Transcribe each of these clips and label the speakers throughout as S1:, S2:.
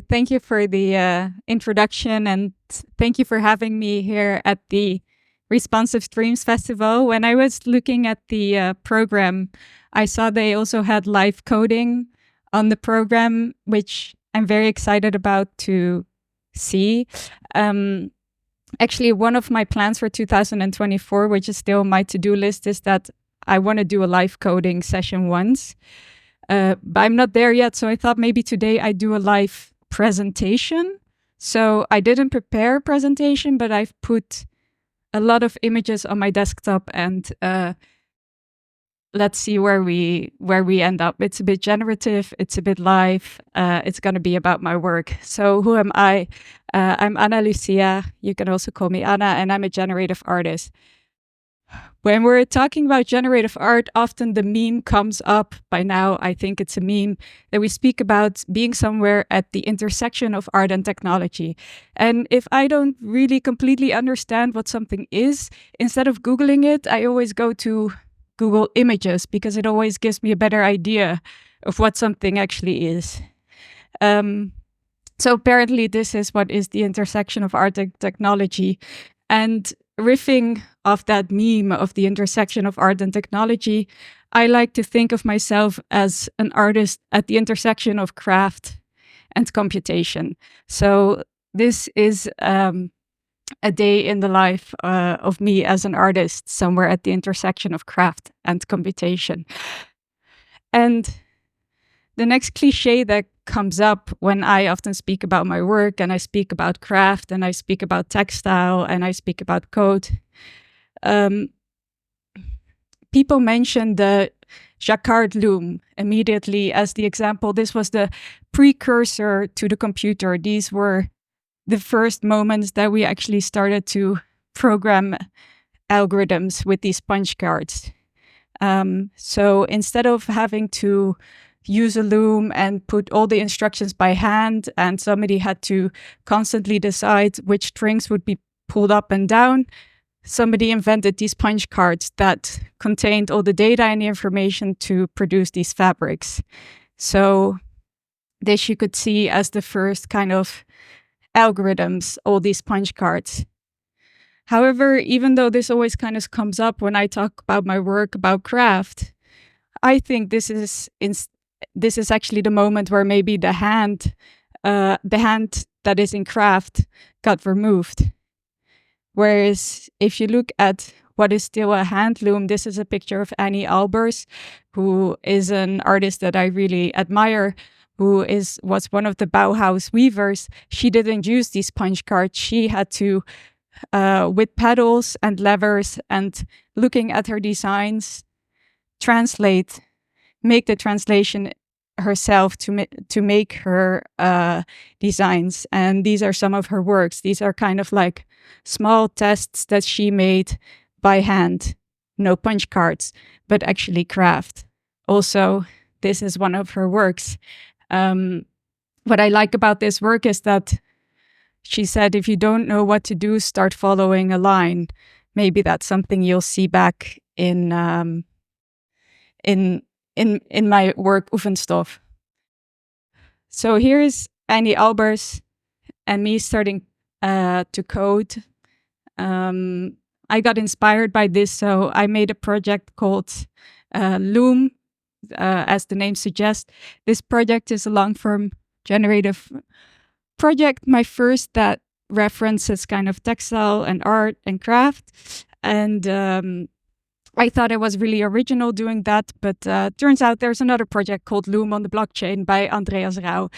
S1: Thank you for the introduction, and thank you for having me here at the Responsive Streams Festival. When I was looking at the program, I saw they also had live coding on the program, which I'm very excited about to see. Um, Actually, one of my plans for 2024, which is still on my to-do list, is that I want to do a live coding session once. But I'm not there yet, so I thought maybe today I do a live presentation. So I didn't prepare a presentation, but I've put a lot of images on my desktop, and let's see where we end up. It's a bit generative, it's a bit live. It's going to be about my work. So who am I? I'm Anna Lucia. You can also call me Anna, and I'm a generative artist. When we're talking about generative art, often the meme comes up. By now, I think it's a meme that we speak about being somewhere at the intersection of art and technology. And if I don't really completely understand what something is, instead of Googling it, I always go to Google Images because it always gives me a better idea of what something actually is. So apparently this is what is the intersection of art and technology. And riffing off that meme of the intersection of art and technology, I like to think of myself as an artist at the intersection of craft and computation. So this is a day in the life of me as an artist, somewhere at the intersection of craft and computation. And the next cliche that comes up when I often speak about my work, and I speak about craft, and I speak about textile, and I speak about code, people mention the Jacquard loom immediately as the example. This was the precursor to the computer. These were the first moments that we actually started to program algorithms with these punch cards. So instead of having to use a loom and put all the instructions by hand, and somebody had to constantly decide which strings would be pulled up and down, somebody invented these punch cards that contained all the data and the information to produce these fabrics. So this you could see as the first kind of algorithms, all these punch cards. However, even though this always kind of comes up when I talk about my work, about craft, I think this is actually the moment where maybe the hand that is in craft got removed. Whereas if you look at what is still a hand loom, this is a picture of Annie Albers, who is an artist that I really admire, who was one of the Bauhaus weavers. She didn't use these punch cards. She had to, with pedals and levers and looking at her designs, make the translation herself to make her designs. And these are some of her works. These are kind of like small tests that she made by hand. No punch cards, but actually craft. Also, this is one of her works. What I like about this work is that she said, if you don't know what to do, start following a line. Maybe that's something you'll see back in my work, Oefenstof. So here is Annie Albers and me starting to code. I got inspired by this, so I made a project called Loom, as the name suggests. This project is a long-form generative project, my first that references kind of textile and art and craft. And I thought I was really original doing that, but turns out there's another project called Loom on the blockchain by Andreas Rauw.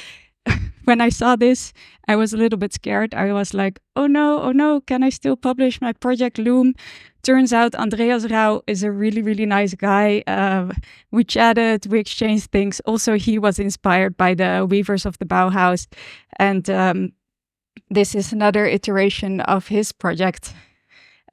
S1: When I saw this, I was a little bit scared. I was like, oh no, can I still publish my project Loom? Turns out Andreas Rauw is a really, really nice guy. We chatted, we exchanged things. Also, he was inspired by the weavers of the Bauhaus. And this is another iteration of his project,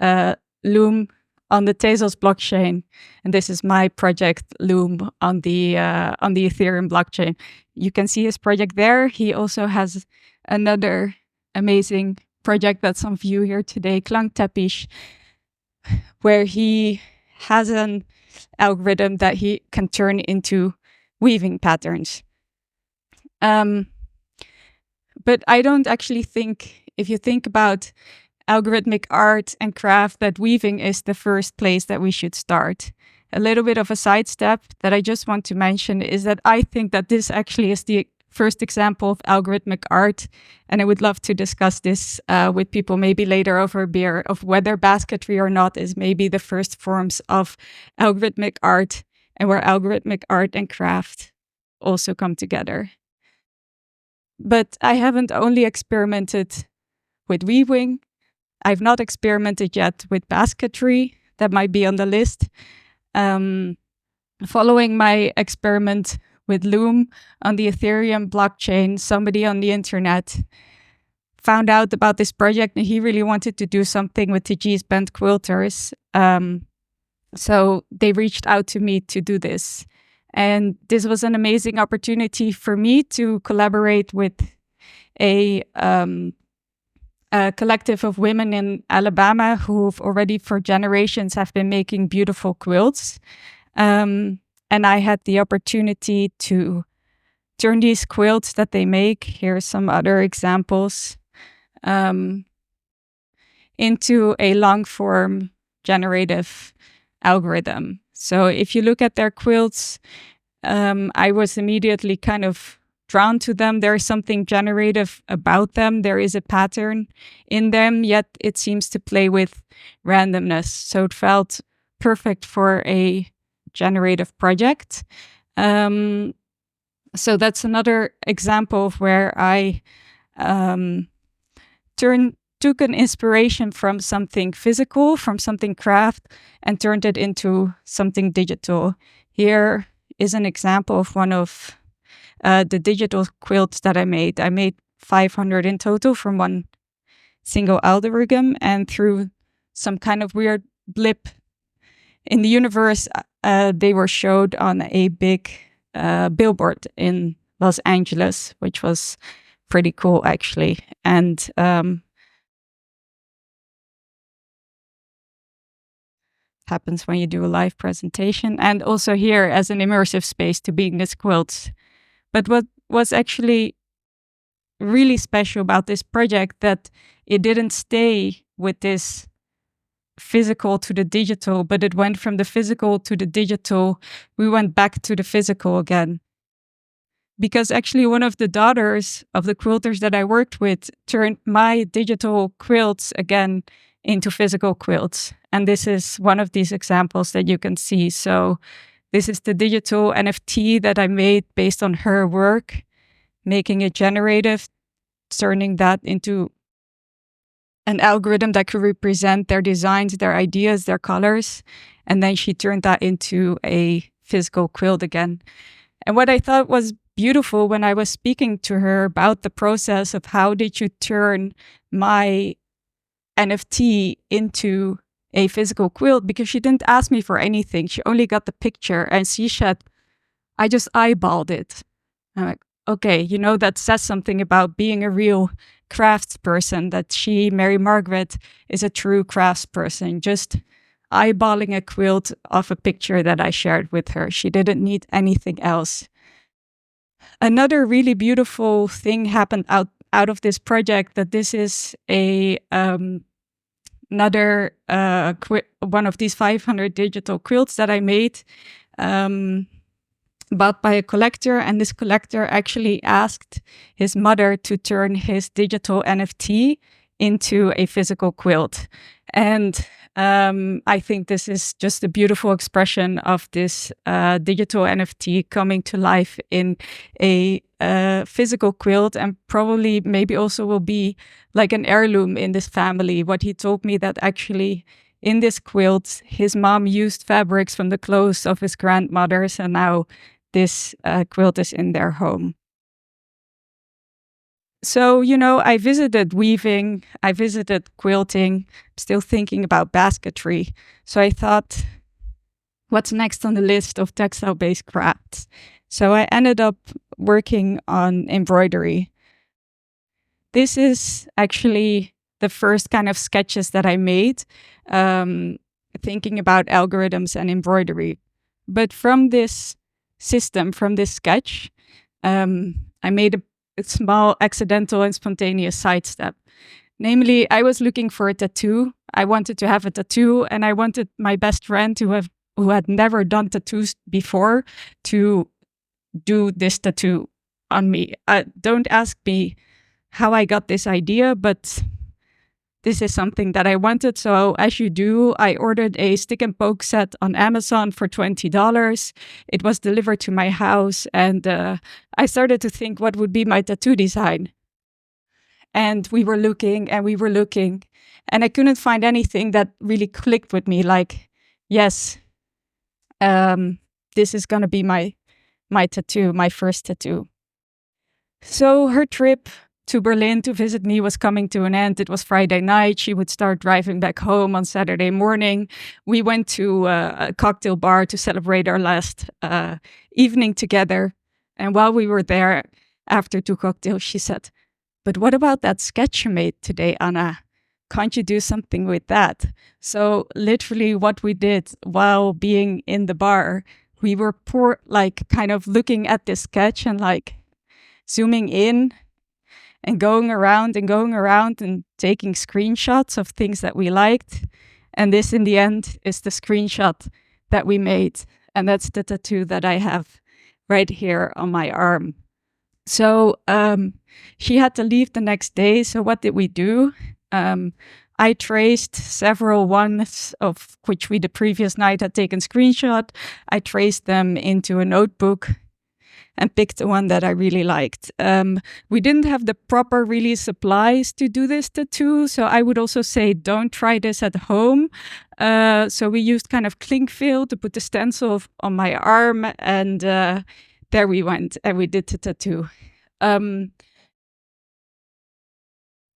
S1: Loom on the Tezos blockchain, and this is my project Loom on the Ethereum blockchain. You can see his project there. He also has another amazing project that's on view here today, Klangteppich, where he has an algorithm that he can turn into weaving patterns. But I don't actually think, if you think about algorithmic art and craft, that weaving is the first place that we should start. A little bit of a sidestep that I just want to mention is that I think that this actually is the first example of algorithmic art. And I would love to discuss this with people maybe later over a beer, of whether basketry or not is maybe the first forms of algorithmic art, and where algorithmic art and craft also come together. But I haven't only experimented with weaving. I've not experimented yet with basketry. That might be on the list. Following my experiment with Loom on the Ethereum blockchain, somebody on the internet found out about this project, and he really wanted to do something with Tiji's bent quilters. So they reached out to me to do this. And this was an amazing opportunity for me to collaborate with a collective of women in Alabama who've already for generations have been making beautiful quilts. And I had the opportunity to turn these quilts that they make, here's some other examples, into a long form generative algorithm. So if you look at their quilts, I was immediately kind of drawn to them. There's something generative about them. There is a pattern in them, yet it seems to play with randomness. So it felt perfect for a generative project. So that's another example of where I took an inspiration from something physical, from something craft, and turned it into something digital. Here is an example of one of the digital quilts that I made. I made 500 in total from one single algorithm, and through some kind of weird blip in the universe, they were showed on a big billboard in Los Angeles, which was pretty cool, actually. And happens when you do a live presentation, and also here as an immersive space to be in this quilt. But what was actually really special about this project, that it didn't stay with this physical to the digital, but it went from the physical to the digital. We went back to the physical again. Because actually one of the daughters of the quilters that I worked with turned my digital quilts again into physical quilts. And this is one of these examples that you can see. So this is the digital NFT that I made based on her work, making it generative, turning that into an algorithm that could represent their designs, their ideas, their colors. And then she turned that into a physical quilt again. And what I thought was beautiful when I was speaking to her about the process of how did you turn my NFT into a physical quilt, because she didn't ask me for anything. She only got the picture and she said, I just eyeballed it. I'm like, okay, that says something about being a real craftsperson, that she, Mary Margaret, is a true craftsperson, just eyeballing a quilt off a picture that I shared with her. She didn't need anything else. Another really beautiful thing happened out of this project, that this is a another one of these 500 digital quilts that I made, bought by a collector, and this collector actually asked his mother to turn his digital NFT into a physical quilt. And I think this is just a beautiful expression of this digital NFT coming to life in a physical quilt, and probably maybe also will be like an heirloom in this family. What he told me, that actually in this quilt, his mom used fabrics from the clothes of his grandmothers, and now this quilt is in their home. So, I visited weaving, I visited quilting, still thinking about basketry. So I thought, what's next on the list of textile-based crafts? So I ended up working on embroidery. This is actually the first kind of sketches that I made, thinking about algorithms and embroidery. But from this system, from this sketch, I made small accidental and spontaneous sidestep. Namely, I was looking for a tattoo. I wanted to have a tattoo, and I wanted my best friend who had never done tattoos before to do this tattoo on me. Don't ask me how I got this idea, but this is something that I wanted. So as you do, I ordered a stick and poke set on Amazon for $20. It was delivered to my house, and I started to think what would be my tattoo design. And we were looking and we were looking, and I couldn't find anything that really clicked with me. Like, yes, this is gonna be my tattoo, my first tattoo. So her trip to Berlin to visit me was coming to an end. It was Friday night. She would start driving back home on Saturday morning. We went to a cocktail bar to celebrate our last evening together. And while we were there, after 2 cocktails, she said, "But what about that sketch you made today, Anna? Can't you do something with that?" So literally what we did while being in the bar, we were kind of looking at this sketch and like zooming in and going around and taking screenshots of things that we liked. And this, in the end, is the screenshot that we made. And that's the tattoo that I have right here on my arm. So she had to leave the next day. So what did we do? I traced several ones of which we the previous night had taken screenshot. I traced them into a notebook and picked the one that I really liked. We didn't have the proper really supplies to do this tattoo, so I would also say don't try this at home. So we used kind of cling film to put the stencil on my arm, and there we went, and we did the tattoo.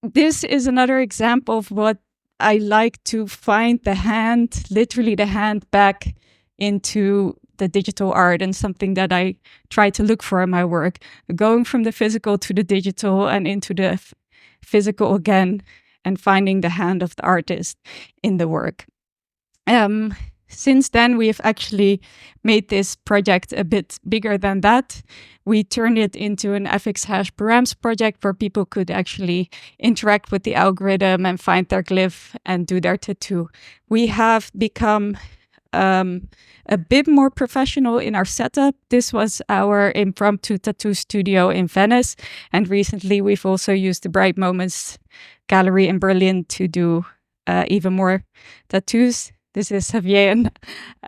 S1: This is another example of what I like to find the hand, literally the hand, back into the digital art, and something that I try to look for in my work, going from the physical to the digital and into the physical again, and finding the hand of the artist in the work. Since then, we have actually made this project a bit bigger than that. We turned it into an FX params project where people could actually interact with the algorithm and find their glyph and do their tattoo. We have become a bit more professional in our setup. This was our impromptu tattoo studio in Venice. And recently we've also used the Bright Moments gallery in Berlin to do even more tattoos. This is Javier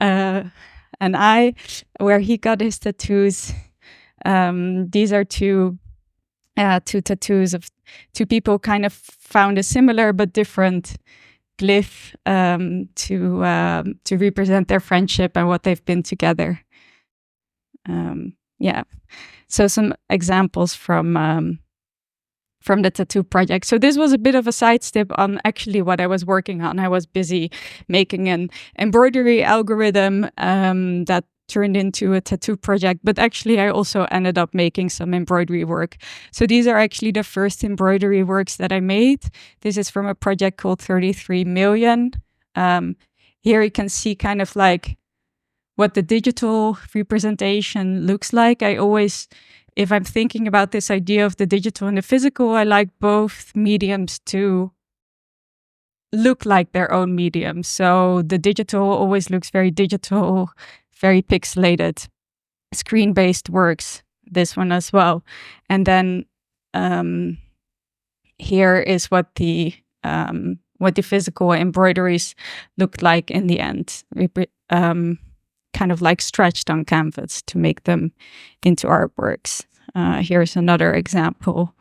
S1: and I, where he got his tattoos. These are two tattoos of 2 people kind of found a similar but different glyph to represent their friendship and what they've been together. So some examples from the tattoo project. So this was a bit of a sidestep on actually what I was working on. I was busy making an embroidery algorithm that turned into a tattoo project, but actually I also ended up making some embroidery work. So these are actually the first embroidery works that I made. This is from a project called 33 Million. Here you can see kind of like what the digital representation looks like. I always, if I'm thinking about this idea of the digital and the physical, I like both mediums to look like their own medium. So the digital always looks very digital, very pixelated, screen-based works, this one as well. And then here is what the physical embroideries looked like in the end, kind of like stretched on canvas to make them into artworks. Here's another example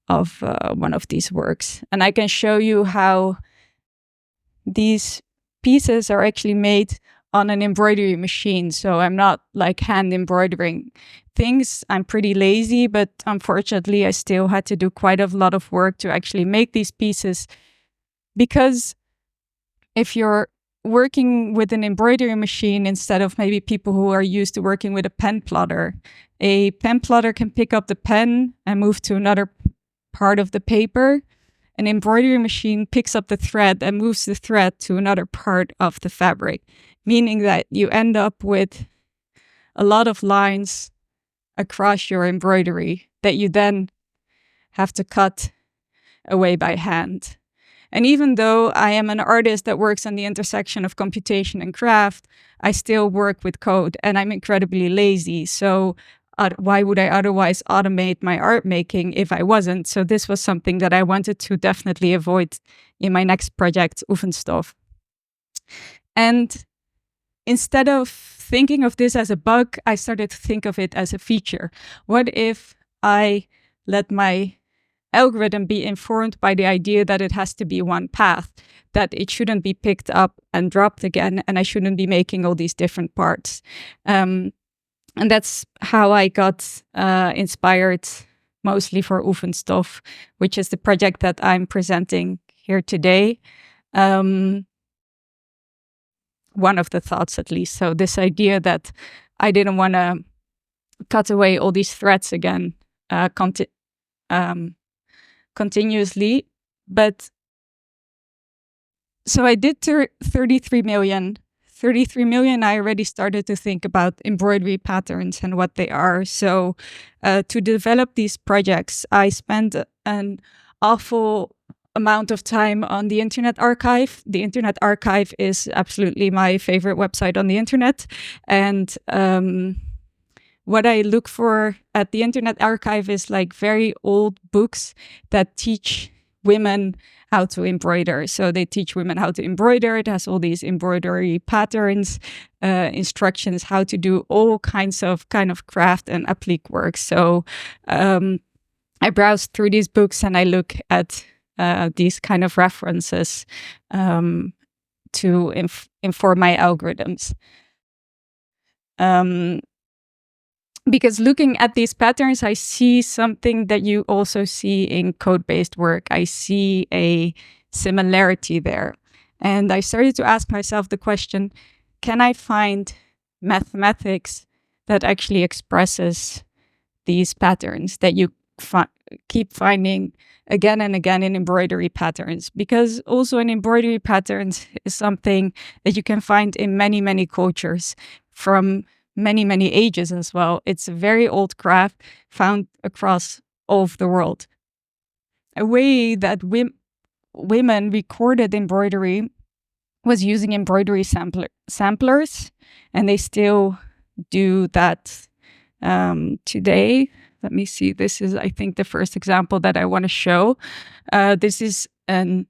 S1: of one of these works. And I can show you how these pieces are actually made on an embroidery machine. So I'm not like hand embroidering things. I'm pretty lazy, but unfortunately I still had to do quite a lot of work to actually make these pieces. Because if you're working with an embroidery machine instead of maybe people who are used to working with a pen plotter can pick up the pen and move to another part of the paper. An embroidery machine picks up the thread and moves the thread to another part of the fabric, meaning that you end up with a lot of lines across your embroidery that you then have to cut away by hand. And even though I am an artist that works on the intersection of computation and craft, I still work with code and I'm incredibly lazy. So why would I otherwise automate my art making if I wasn't? So this was something that I wanted to definitely avoid in my next project, Oefenstof. And instead of thinking of this as a bug, I started to think of it as a feature. What if I let my algorithm be informed by the idea that it has to be one path, that it shouldn't be picked up and dropped again, and I shouldn't be making all these different parts. And that's how I got inspired mostly for Oefenstof, which is the project that I'm presenting here today. One of the thoughts, at least. So this idea that I didn't want to cut away all these threads again continuously. But so I did 33 million. 33 million, I already started to think about embroidery patterns and what they are. So to develop these projects, I spent an awful amount of time on the Internet Archive. The Internet Archive is absolutely my favorite website on the internet. And what I look for at the Internet Archive is like very old books that teach women how to embroider. So they teach women how to embroider. It has all these embroidery patterns, instructions how to do all kinds of craft and applique work. So I browse through these books and I look at these kind of references to inform my algorithms. Because looking at these patterns, I see something that you also see in code-based work. I see a similarity there. And I started to ask myself the question, can I find mathematics that actually expresses these patterns that you keep finding again and again in embroidery patterns? Because also in embroidery patterns is something that you can find in many, many cultures from many, many ages as well. It's a very old craft found across all of the world. A way that women recorded embroidery was using embroidery samplers, and they still do that today. Let me see. This is, I think, the first example that I want to show. This is an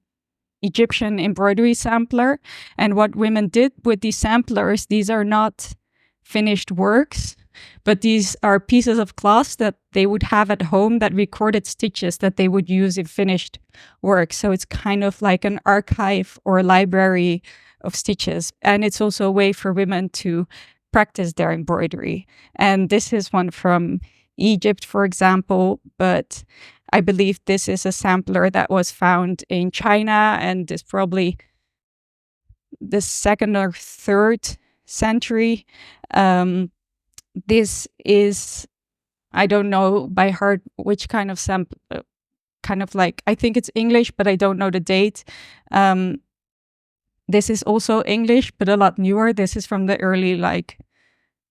S1: Egyptian embroidery sampler. And what women did with these samplers, these are not finished works, but these are pieces of cloth that they would have at home that recorded stitches that they would use in finished work. So it's kind of like an archive or a library of stitches. And it's also a way for women to practice their embroidery. And this is one from Egypt, for example, but I believe this is a sampler that was found in China and is probably the 2nd or 3rd century. This is, I don't know by heart which kind of sample, I think it's English, but I don't know the date. This is also English, but a lot newer. This is from the early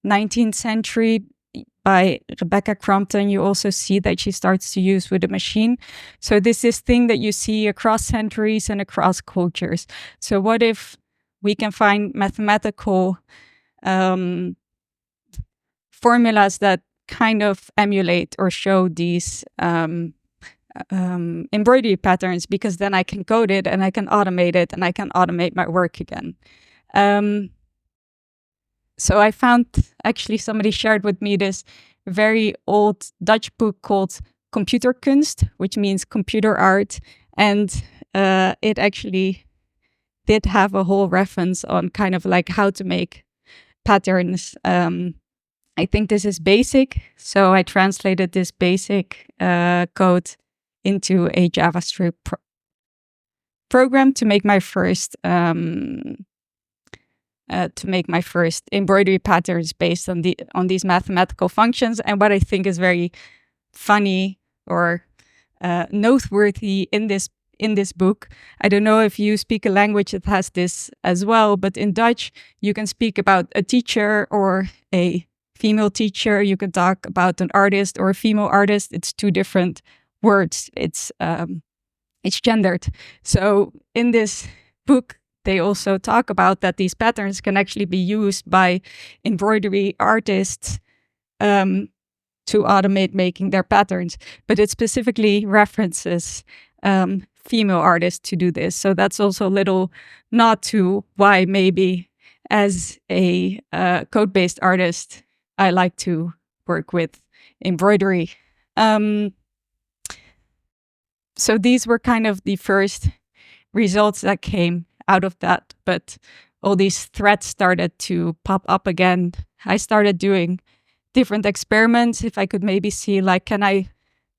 S1: 19th century by Rebecca Crompton. You also see that she starts to use with a machine. So this is thing that you see across centuries and across cultures. So what if we can find mathematical formulas that kind of emulate or show these embroidery patterns, because then I can code it and I can automate it and I can automate my work again. So I found, actually somebody shared with me this very old Dutch book called Computerkunst, which means computer art. And it actually did have a whole reference on kind of like how to make patterns. I think this is basic. So I translated this basic code into a JavaScript program to make my first embroidery patterns based on these mathematical functions. And what I think is very funny or noteworthy in this book, I don't know if you speak a language that has this as well, but in Dutch you can speak about a teacher or a female teacher. You can talk about an artist or a female artist. It's two different words. It's gendered. So in this book, they also talk about that these patterns can actually be used by embroidery artists to automate making their patterns, but it specifically references female artists to do this. So that's also a little nod to why maybe as a code-based artist, I like to work with embroidery. So these were kind of the first results that came out of that, but all these threads started to pop up again. I started doing different experiments. If I could maybe see, like, can I,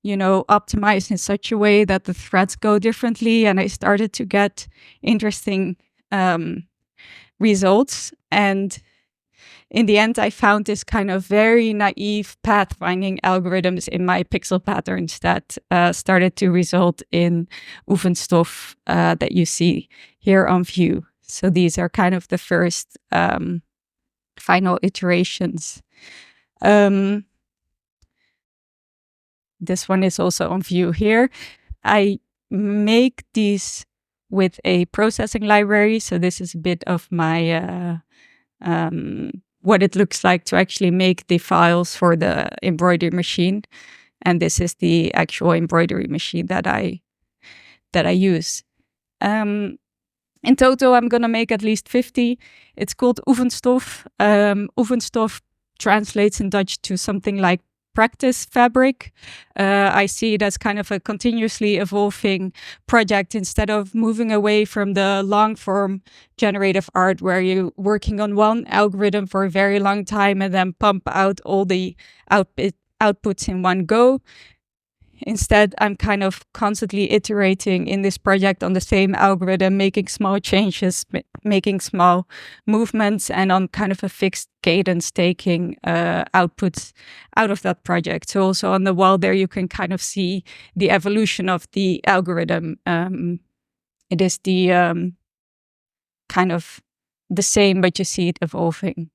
S1: optimize in such a way that the threads go differently? And I started to get interesting results. And in the end, I found this kind of very naive pathfinding algorithms in my pixel patterns that started to result in Oefenstof that you see here on view. So these are kind of the first final iterations. This one is also on view here. I make these with a processing library. So this is a bit of my what it looks like to actually make the files for the embroidery machine. And this is the actual embroidery machine that I use. In total, I'm going to make at least 50. It's called Oefenstof. Oefenstof translates in Dutch to something like practice fabric. I see it as kind of a continuously evolving project instead of moving away from the long form generative art where you're working on one algorithm for a very long time and then pump out all the outputs in one go. Instead, I'm kind of constantly iterating in this project on the same algorithm, making small changes, making small movements, and on kind of a fixed cadence, taking outputs out of that project. So also on the wall there, you can kind of see the evolution of the algorithm. It is the kind of the same, but you see it evolving.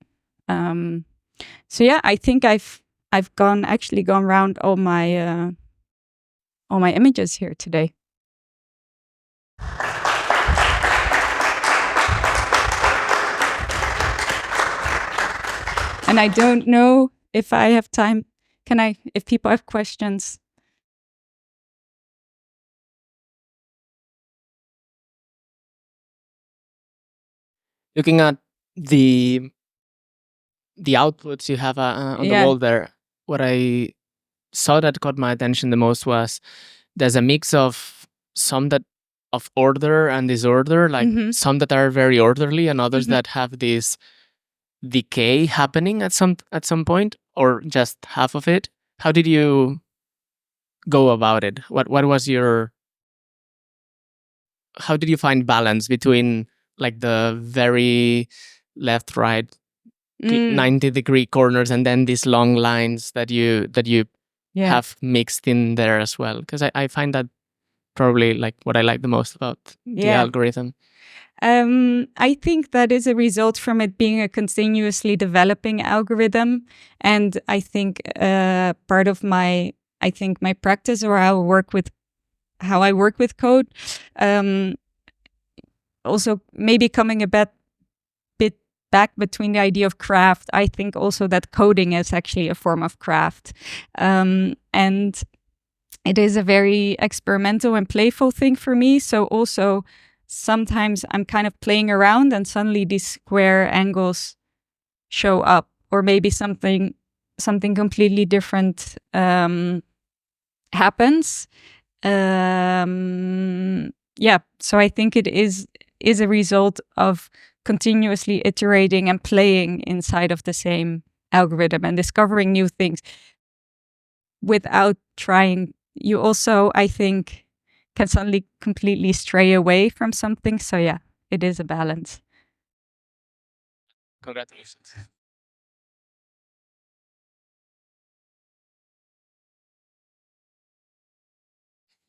S1: So yeah, I think I've actually gone around all my images here today. And I don't know if I have time. If people have questions?
S2: Looking at the outputs you have on the wall there, what I saw that caught my attention the most was there's a mix of some that of order and disorder, like some that are very orderly and others that have this decay happening at some point, or just half of it. How did you go about it? What was your how did you find balance between like the very left right 90-degree corners and then these long lines that you have mixed in there as well? Because I find that probably like what I like the most about the algorithm.
S1: I think that is a result from it being a continuously developing algorithm. And I think part of my practice or how I work with code, also maybe coming a bit back between the idea of craft. I think also that coding is actually a form of craft. And it is a very experimental and playful thing for me. So also sometimes I'm kind of playing around and suddenly these square angles show up, or maybe something completely different happens. So I think it is a result of continuously iterating and playing inside of the same algorithm and discovering new things without trying. You also, I think, can suddenly completely stray away from something. So yeah, it is a balance.
S2: Congratulations.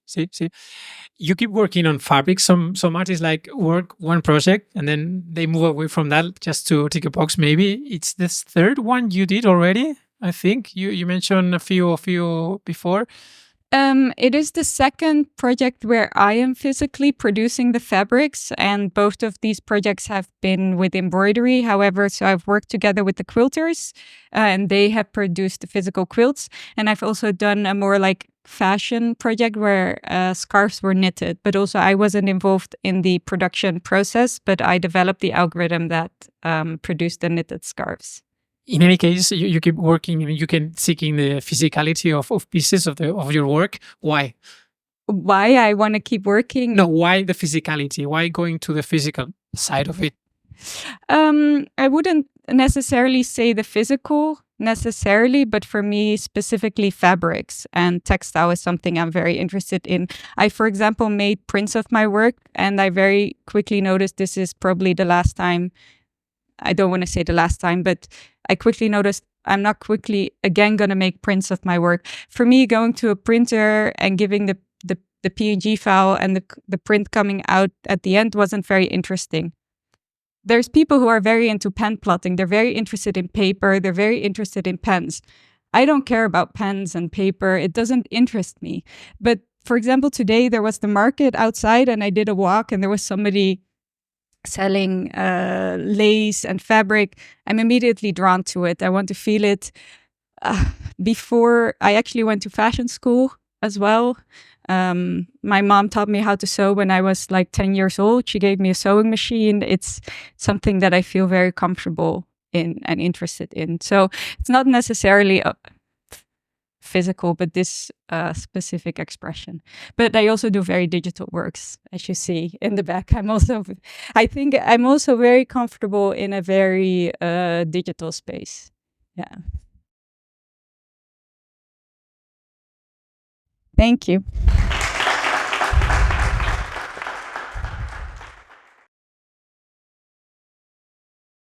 S3: See, you keep working on fabric. Some artists like work one project and then they move away from that just to tick a box. Maybe it's this third one you did already. I think you mentioned a few before.
S1: It is the second project where I am physically producing the fabrics, and both of these projects have been with embroidery. However, so I've worked together with the quilters, and they have produced the physical quilts. And I've also done a more like fashion project where scarves were knitted, but also I wasn't involved in the production process, but I developed the algorithm that produced the knitted scarves.
S3: In any case, you keep working and you can seeking the physicality of pieces of your work. Why?
S1: Why I want to keep working?
S3: No, why the physicality? Why going to the physical side of it?
S1: I wouldn't necessarily say the physical necessarily, but for me, specifically fabrics and textile is something I'm very interested in. I, for example, made prints of my work, and I very quickly noticed this is probably the last time. I don't want to say the last time, but I quickly noticed I'm not quickly again going to make prints of my work. For me, going to a printer and giving the PNG file and the print coming out at the end wasn't very interesting. There's people who are very into pen plotting. They're very interested in paper. They're very interested in pens. I don't care about pens and paper. It doesn't interest me. But for example, today there was the market outside and I did a walk and there was somebody selling lace and fabric. I'm immediately drawn to it. I want to feel it. Before I actually went to fashion school as well. My mom taught me how to sew when I was like 10 years old. She gave me a sewing machine. It's something that I feel very comfortable in and interested in. So it's not necessarily physical, but this specific expression. But I also do very digital works, as you see in the back. I think I'm also very comfortable in a very digital space. Yeah. Thank you.